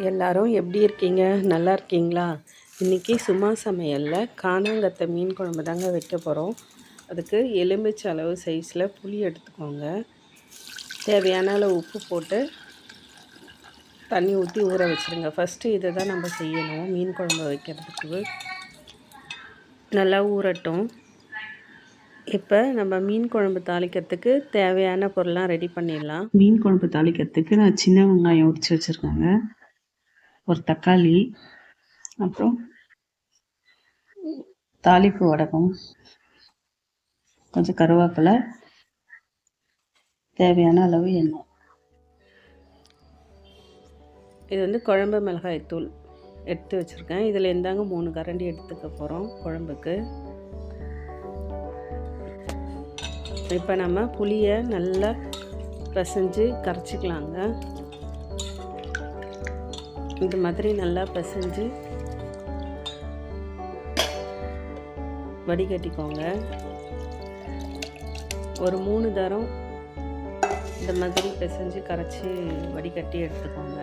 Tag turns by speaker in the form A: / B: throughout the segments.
A: எல்லாரும் எப்படி இருக்கீங்க? நல்லா இருக்கீங்களா? இன்றைக்கி சும்மா சமையலில் காணாங்கத்தை மீன் குழம்பு தாங்க வைக்க போகிறோம். அதுக்கு எலுமிச்சை அளவு சைஸில் புளி எடுத்துக்கோங்க. தேவையான அளவு உப்பு போட்டு தண்ணி ஊற்றி ஊற வச்சுருங்க. ஃபஸ்ட்டு இதை தான் நம்ம செய்யணும். மீன் குழம்பு வைக்கிறதுக்கு நல்லா ஊறட்டும். இப்போ நம்ம மீன் குழம்பு தாளிக்கிறதுக்கு தேவையான பொருள்லாம் ரெடி பண்ணிடலாம். மீன் குழம்பு தாளிக்கிறதுக்கு நான் சின்ன வெங்காயம் உரித்து வச்சுருக்கேங்க, ஒரு தக்காளி, அப்புறம் தாளிப்பு வடகம், கொஞ்சம் கருவேப்பிலை, தேவையான அளவு எண்ணெய். இது வந்து குழம்பு மிளகாய் தூள் எடுத்து வச்சுருக்கேன். இதில் இருந்தாங்க 3 கரண்டி எடுத்துக்க போகிறோம் குழம்புக்கு. இப்போ நம்ம புளியை நல்லா பிசைஞ்சு கரைச்சிக்கலாங்க. இந்த மாதிரி நல்லா பிசைஞ்சு வடிகட்டிக்கோங்க. ஒரு 3 தரம் இந்த மாதிரி பிசைஞ்சு கரைச்சி வடிகட்டி எடுத்துக்கோங்க.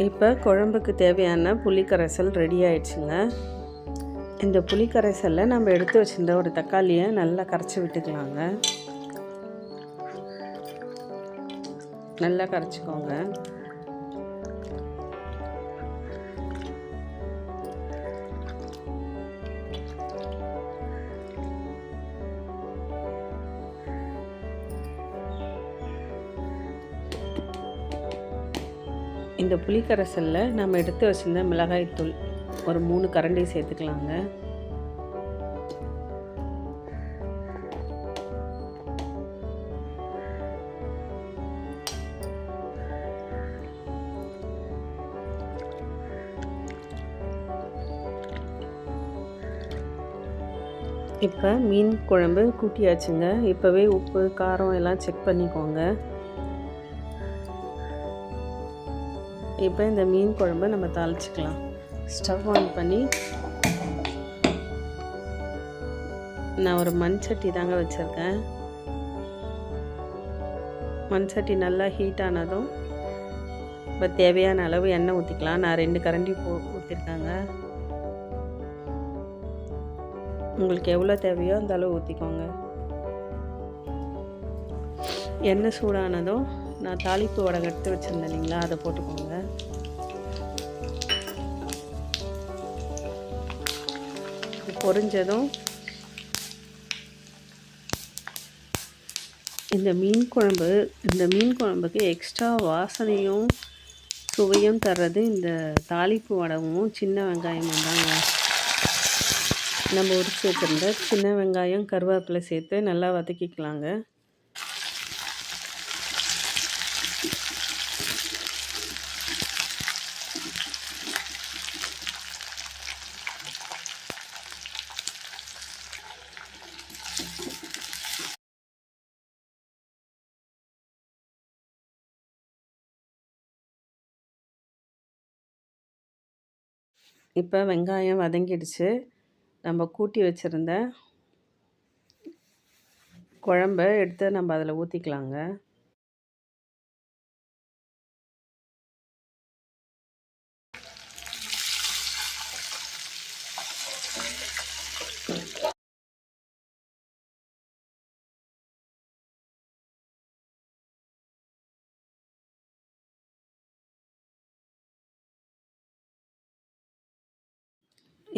A: இப்போ குழம்புக்கு தேவையான புளிக்கரைசல் ரெடி ஆயிடுச்சுங்க. இந்த புளிக்கரைசலில் நம்ம எடுத்து வச்சுருந்த ஒரு தக்காளியை நல்லா கரைச்சி விட்டுக்கலாங்க. நல்லா கரைச்சிக்கோங்க. இந்த புளிக்கரைசலில் நம்ம எடுத்து வச்சுருந்த மிளகாய்த்தூள் ஒரு 3 கரண்டி சேர்த்துக்கலாங்க. இப்போ மீன் குழம்பு கூட்டியாச்சுங்க. இப்போவே உப்பு காரம் எல்லாம் செக் பண்ணிக்கோங்க. இப்போ இந்த மீன் குழம்பை நம்ம தாளிச்சிக்கலாம். ஸ்டவ் ஆன் பண்ணி நான் ஒரு மண் சட்டி தாங்க வச்சுருக்கேன். மண் சட்டி நல்லா ஹீட் ஆனதும் இப்போ தேவையான அளவு எண்ணெய் ஊற்றிக்கலாம். நான் 2 கரண்டி ஊற்றிருக்கேங்க. உங்களுக்கு எவ்வளோ தேவையோ அந்த அளவு ஊற்றிக்கோங்க. எண்ணெய் சூடானதும் நான் தாளிப்பு வடகம் எடுத்து வச்சுருந்தேன் இல்லைங்களா, அதை போட்டுக்கோங்க. பொரிஞ்சதும் இந்த மீன் குழம்புக்கு எக்ஸ்ட்ரா வாசனையும் சுவையும் தர்றது இந்த தாளிப்பு வடகமும் சின்ன வெங்காயமும் தாங்க. நம்ம உரிச்சு வச்சுருந்த சின்ன வெங்காயம் கருவேப்பிலை சேர்த்து நல்லா வதக்கிக்கலாங்க. இப்போ வெங்காயம் வதங்கிடுச்சு. நம்ம கூட்டி வச்சுருந்த குழம்ப எடுத்து நம்ம அதில் ஊற்றிக்கலாங்க.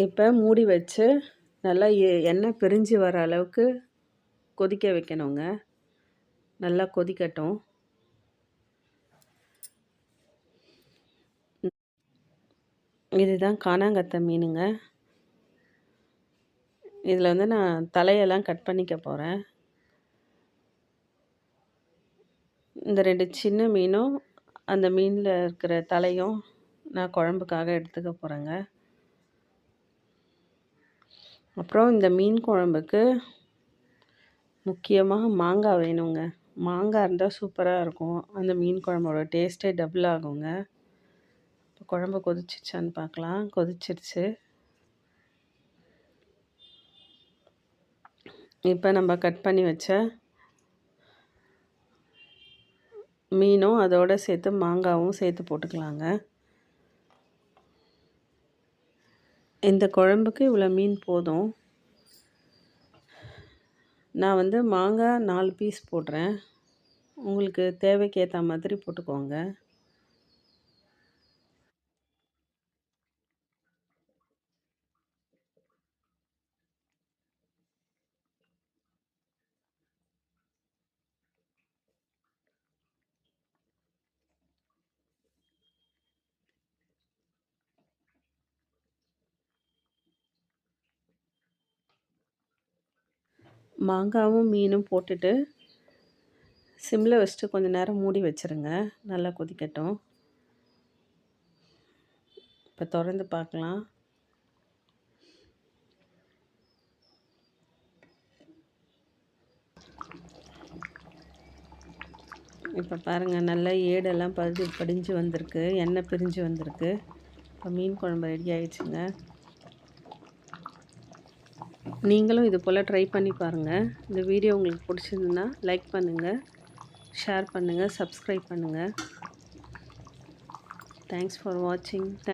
A: இப்போ மூடி வச்சு நல்லா எண்ணெய் பிரிஞ்சு வர அளவுக்கு கொதிக்க வைக்கணுங்க. நல்லா கொதிக்கட்டும். இதுதான் கானாங்கத்தை மீனுங்க. இதில் வந்து நான் தலையெல்லாம் கட் பண்ணிக்க போகிறேன். இந்த 2 சின்ன மீனும் அந்த மீனில் இருக்கிற தலையும் நான் குழம்புக்காக எடுத்துக்க போகிறேங்க. அப்புறம் இந்த மீன் குழம்புக்கு முக்கியமாக மாங்காய் வேணுங்க. மாங்காய் இருந்தால் சூப்பராக இருக்கும். அந்த மீன் குழம்போட டேஸ்ட்டே டபுள் ஆகுங்க. இப்போ குழம்பு கொதிச்சிச்சான்னு பார்க்கலாம். கொதிச்சிருச்சு. இப்போ நம்ம கட் பண்ணி வச்ச மீனும் அதோடு சேர்த்து மாங்காவும் சேர்த்து போட்டுக்கலாங்க. இந்த குழம்புக்கு இவ்வளோ மீன் போதும். நான் வந்து மாங்காய் 4 பீஸ் போடுறேன். உங்களுக்கு தேவைக்கு ஏற்ற மாதிரி போட்டுக்கோங்க. மாங்காவும் மீனும் போட்டுட்டு சிம்மில் வச்சுட்டு கொஞ்சம் நேரம் மூடி வச்சுருங்க. நல்லா கொதிக்கட்டும். இப்போ திறந்து பார்க்கலாம். இப்போ பாருங்கள், நல்லா ஏடெல்லாம் படிஞ்சு வந்திருக்கு, எண்ணெய் பிரிஞ்சு வந்திருக்கு. இப்போ மீன் குழம்பு ரெடி ஆகிடுச்சுங்க. நீங்களும் இது போல் ட்ரை பண்ணி பாருங்கள். இந்த வீடியோ உங்களுக்கு பிடிச்சிருந்துன்னா லைக் பண்ணுங்கள், ஷேர் பண்ணுங்கள், சப்ஸ்கிரைப் பண்ணுங்கள். தேங்க்ஸ் ஃபார் வாட்சிங்.